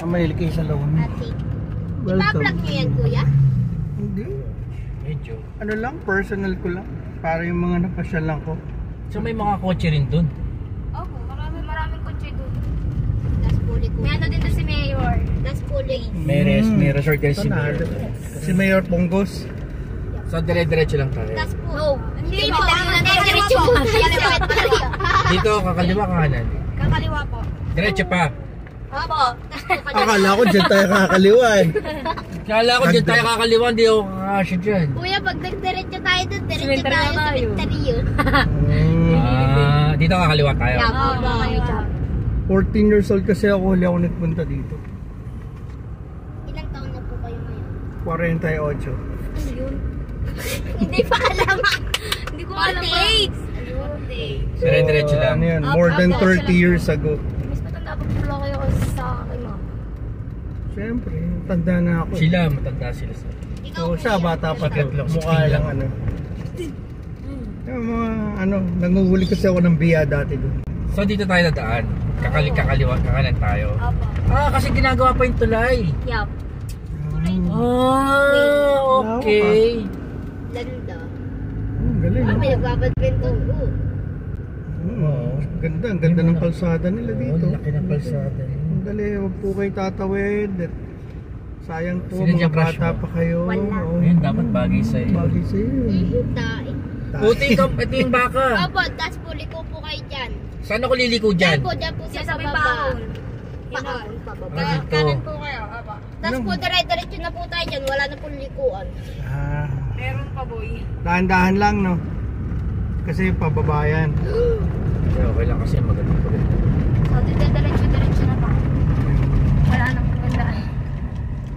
Mahilig kayo sa laon. Ipa-vlog nyo yan, kuya? Hindi. Medyo. Ano lang, personal ko lang. Para yung mga napasyal lang ko. So may mga kotse rin dun? Opo, maraming kotse doon. Das Puli ko. May ano din na si Mayor. Das Puli. May resort guys si Mayor. Si Mayor Ponggos. So dire-diretso lang tayo. Das Puli. No, hindi po. Diretso po. Dito kakaliwa kanan. Kakaliwa po. Diretso pa. Opo. Akala ko dyan tayo kakaliwa eh. Kala ko dyan tayo kakaliwa, hindi ako kakasya dyan. Kuya, pag nagdiretso tayo doon, diretso tayo sa Victorio. Dito kakaliwa tayo. Opo. 14 years old kasi ako, huli ako nagpunta dito. Ilang taon na po kayo ngayon? 48. Ano yun? Hindi pa alam. Hindi ko alam. 48. Dire-diretso lang. Ano yan, more than 30 years ago. Mas matanda pa pula kayo sa akin, ma'am. Siyempre, tanda na ako. Sila, matanda sila sa. So siya, bata pa Secret to. lang, Mukha secret lang ano. Yung mga ano, nanguhuli kasi ako ng biya dati doon. So dito tayo dadaan. Kakaliwa, kakanan tayo. Opo. Kasi ginagawa pa yung tulay. Yup. Okay. Ganda. Galing. May nagbabadminton. Ganda, ang ganda ng kalsada nila dito. Laki ng kalsada. Ang dali, huwag po kayo tatawid. Sayang po, Sino mga dyan crush bata mo? pa kayo. Wala. Ayun, dapat bagay sa'yo. Bagay sa'yo. Tae. Puti ka, ito yung baka. Opo, das Puli ko po kayo dyan. Saan ako liliko dyan? Dyan po sa baba. Paon. Pababa. Dito. Kanan po kayo. Opo. Tapos po, dire-diretso na po tayo dyan. Wala na pong likuan. Meron pa, boy. Dahan-dahan lang, no? Kasi pababayan. Okay lang kasi maganda pa rin. So, dire-diretso na tayo. Wala nang magandaan.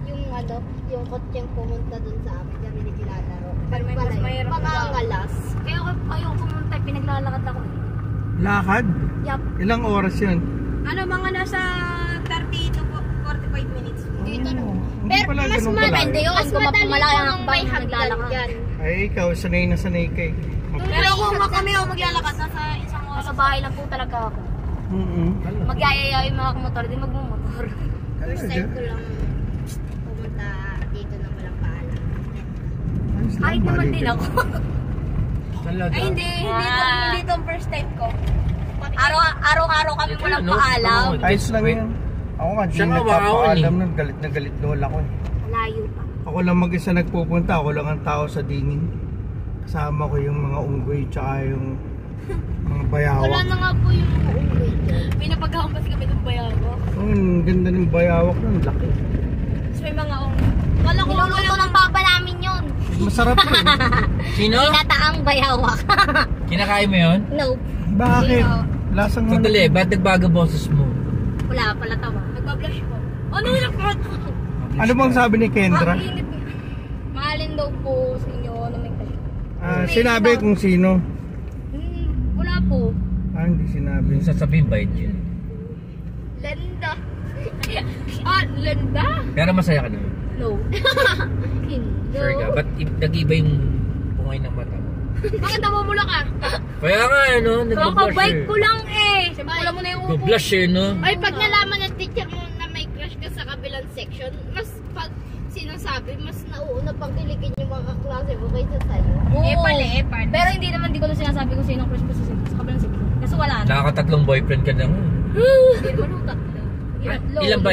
Yung ano, yung kotseng pumunta dun sa amin, kami naglalaro. Pero may mas mahirap mga ngalas. Kaya ayaw pumunta, pinaglalakad ako. Lakad? Yup. Ilang oras yun? Ano, mga nasa 30 to 45 minutes. Dito na. Hindi Pero pala mas ganun madali kalayo. yun. Mas madali yun kung may hagdan dyan. Ay, ikaw, sanay na sanay kay. Pero kung kami maglalakad, nasa isang oras. Sa bahay lang po talaga ako. Magyayaya yung mga kumotor, di magmumotor. First time ko lang pumunta dito na walang paalam. Kahit naman din ako. Talaga? Ay, hindi itong first time ko. Araw-araw kami walang Ano? paalam. Ayos lang yan. Ako nga, di Siya nga, nagpapaalam nun. Galit na galit doon ako eh. Layo pa. Ako lang mag-isa nagpupunta. Ako lang ang tao sa dingin. Kasama ko yung mga unggoy tsaka yung mga bayawak. Wala na nga po yung mga unggoy dyan. Pinapaghahampas kami ng bayago. Ang ganda ng bayawak nun. Laki. So may mga wala ko Niluluto ng papa namin yun. Masarap yun. Sino? Pinataang bayawak. Kinakain mo yun? Nope. Bakit? Lasang Sandali, ba't nagbago boses mo? Wala pala tawa. Nagbablush po. Ano yung nakakot? Ano bang sabi ni Kendra? Mahalin daw po sa inyo na may crush. Sinabi kung sino. Wala po. Hindi sinabi. Yung sasabihin ba yun? Lenda. Lenda? Pero masaya ka naman. No. Hindi. Sure ka? Ba't nag-iba yung pungay ng mata mo? Bakit namumula ka? Kaya nga, ano? Nag-blush Kakabike eh. ko lang eh. Pula mo na yung upo. Nag-blush eh, no? Ay, pag nalaman ng teacher mo na may crush ka sa kabilang section, mas pag sinasabi, mas nauuna pang kiligin yung mga kaklase mo kaysa sa'yo. Epal. Pero hindi naman di ko na sinasabi kung sino ang crush ko sa kabilang section. Kasi wala na. Nakakatatlong boyfriend ka na. Hindi naman utak. Ilan ba?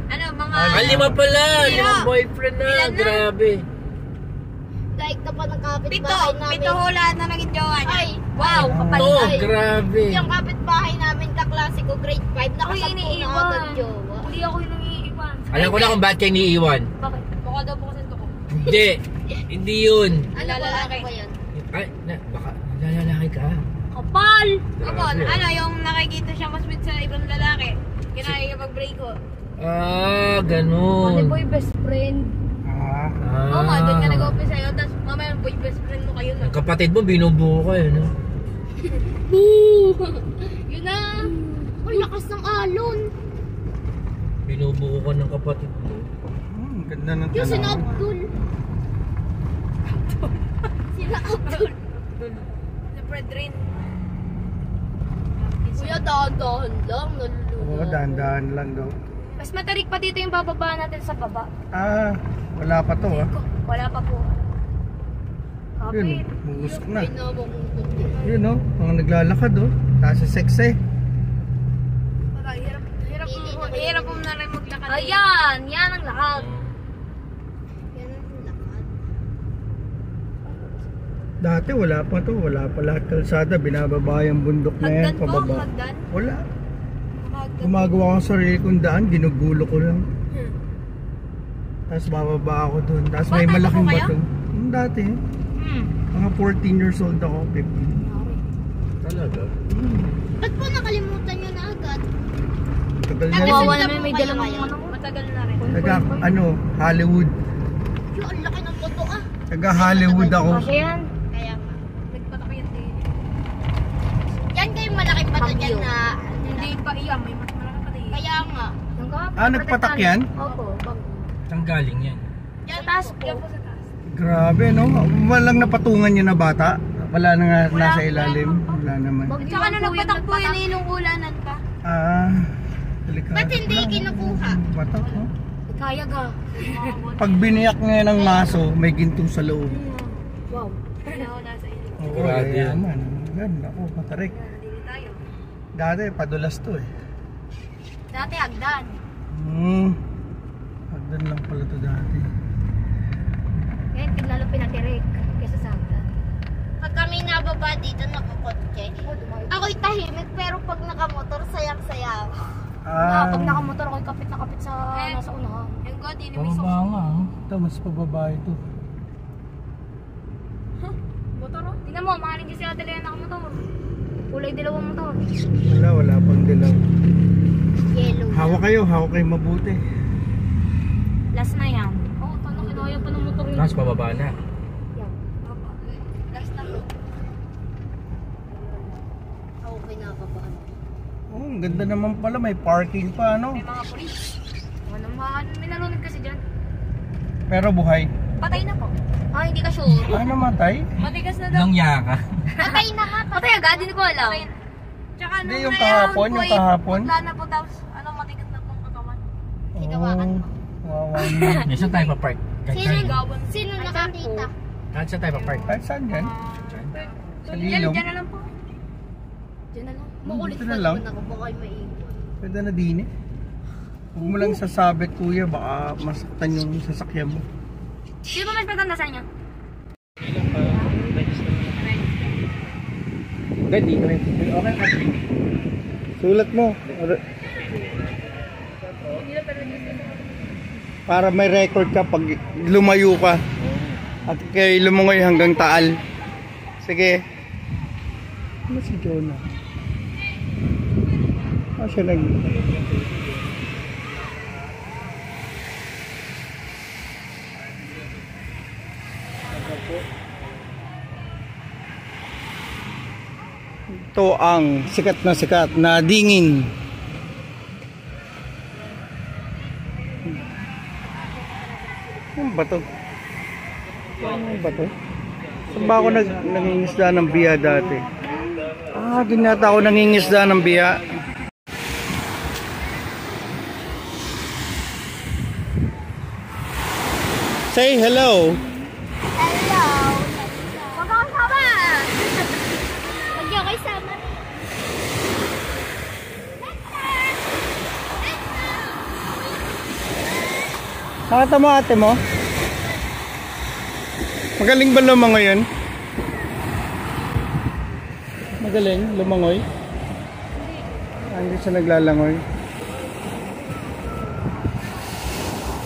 Ano, mga... Lima pala! Zero. Limang boyfriend na! Ilan na? Grabe! Dahil na pa ng kapitbahay namin. Pito hula na naging jowa niya. Ay, wow, kapal Oh, ay. grabe! Yung kapitbahay namin kaklase ko, grade 5, nakasampu na agad jowa. Hindi ako yung nangiiwan. Alam ko na kung bakit kayo niiwan. Bakit? Mukha daw po kasi ito ko. Hindi! Hindi yun! Ano Lalaki. ba yan? Ay, baka nalalaki ka. Kapal! Grabe. Kapal. Ano, yung nakikita siya mas with sa ibang lalaki. Kinakikipag-break ko. Ganun. boy best friend. Oo nga, doon ka nag-open sa'yo. Tapos mamaya boy best friend mo kayo na. Ang kapatid mo, binubuo ka yun, no? Yun na. Ay, lakas ng alon. Binubuo ka ng kapatid mo. Ganda ng Yung sina tanawin. Abdul. Sina Abdul. Si Fred rin. Kuya, dahan-dahan lang. Naluluwa. Oo, dahan-dahan lang daw. Mas matarik pa dito yung bababa natin sa baba. Ah, wala pa to ah. Wala pa po. Yun, Kapit. bugusok na. Ay, nabakuntot. Yun oh, mga naglalakad oh. Kasi sexy. Hirap mo na rin maglakad. Ayan, yan ang lakad. Yan ang lakad. Dati wala pa to, wala pa lahat kalsada. Binababa yung bundok na yan, Hagdan po, pababa. hagdan. Wala. Hagdan. Gumagawa ko sarili kong daan, ginugulo ko lang. Tapos bababa ako doon. Tapos may Bata pa malaking po kayo? bato. Dati, mga 14 years old ako, 15. Talaga? Ba't po nakalimutan nyo na agad? Tagal na Kawawa rin. naman may dalang mga ano. Matagal na rin. Taga, Hollywood. Yung ang laki ng boto ah. Taga Hollywood ako. Kasi yan. Kaya nga. Nagpatak yan din. Yan kayong malaking bato Bagyo. dyan na... Hindi pa iyan. May mas malaki pa din. Kaya nga. Yung kahapon, Ah, nagpatak yan? Opo, bago. Saan galing yan? Yan Sa taas po. Yan po sa taas. Grabe no, walang napatungan yun na bata. Wala na nga nasa ilalim. Wala naman. Bagyo Tsaka nung po yung nagpatak po yun eh, nung ulanan pa. Ah, delikado. Ba't hindi lang. kinukuha? Bata, no? Kaya ga. Pag biniyak ngayon ng maso, may ginto sa loob. Wow. Ano, nasa inyo. Oo, Sigurado yan. yaman. Ganda ako, matarik. Nandito tayo. Dati, padulas to eh. Dati hagdan. Hagdan lang pala to dati. Ngayon, lalo pinatirik. Kesa sa hagdan. Pag kami nababa dito, nakakotse. Ako'y tahimik, pero pag nakamotor, sayang-saya ako. Pag nakamotor ako, kapit na kapit sa nasa unahan. Yung God, yun Pababa nga. Ito, mas pababa ito. Motor oh. Tingnan mo, mahaling din si Ate Lea nakamotor. Kulay dilawang motor. Wala pang dilaw. Yellow. Hawak kayo mabuti. Last na yan. Oh, paano kinaya pa ng motor yun? Tapos pababa na. Yan. Last na mo. Ako kinakabahan. Oh, ang ganda naman pala, may parking pa ano. May mga pulis. Ano naman, may nalunod kasi dyan. Pero buhay. Patay na po. Ah, hindi ka sure. Ah, namatay? Matigas na daw. Nang yaka. Patay na nga. Patay agad, hindi ko alam. Patay na. Tsaka Hindi, nung yung ngayon kahapon, po yung ay kahapon. Wala na po tapos matigas na pong katawan. Hinawakan mo. Wawa na. May saan tayo pa-park? Sino nakakita? Kahit saan tayo pa-park? Kahit saan yan? Sa Yan, Lilong. dyan na lang po. Diyan na lang. Makulit Dito pa na lang. naman ako. Baka may iwan. Pwede na din eh. Huwag mo lang sasabit kuya, baka masaktan yung sasakyan mo. Sino ba mas patandasan niya? Gandi. Okay. Sulat mo. Para may record ka pag lumayo ka. At kay lumungoy hanggang Taal. Sige. Ano si Jonah? Ah, siya nag... Ito ang sikat na dingin. Ano ba to? Ano ba to? Saan ba ako nangingisda ng biya dati? Ah, di nata ako nangingisda ng biya. Say hello. Hello! Huwag ako sama! Huwag niyo kayo sama. Nakita mo ate mo? Magaling ba lumangoy yun? Magaling lumangoy? Ah, hindi siya naglalangoy.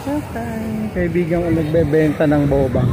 Okay. Kaibigan ko nagbebenta ng boba.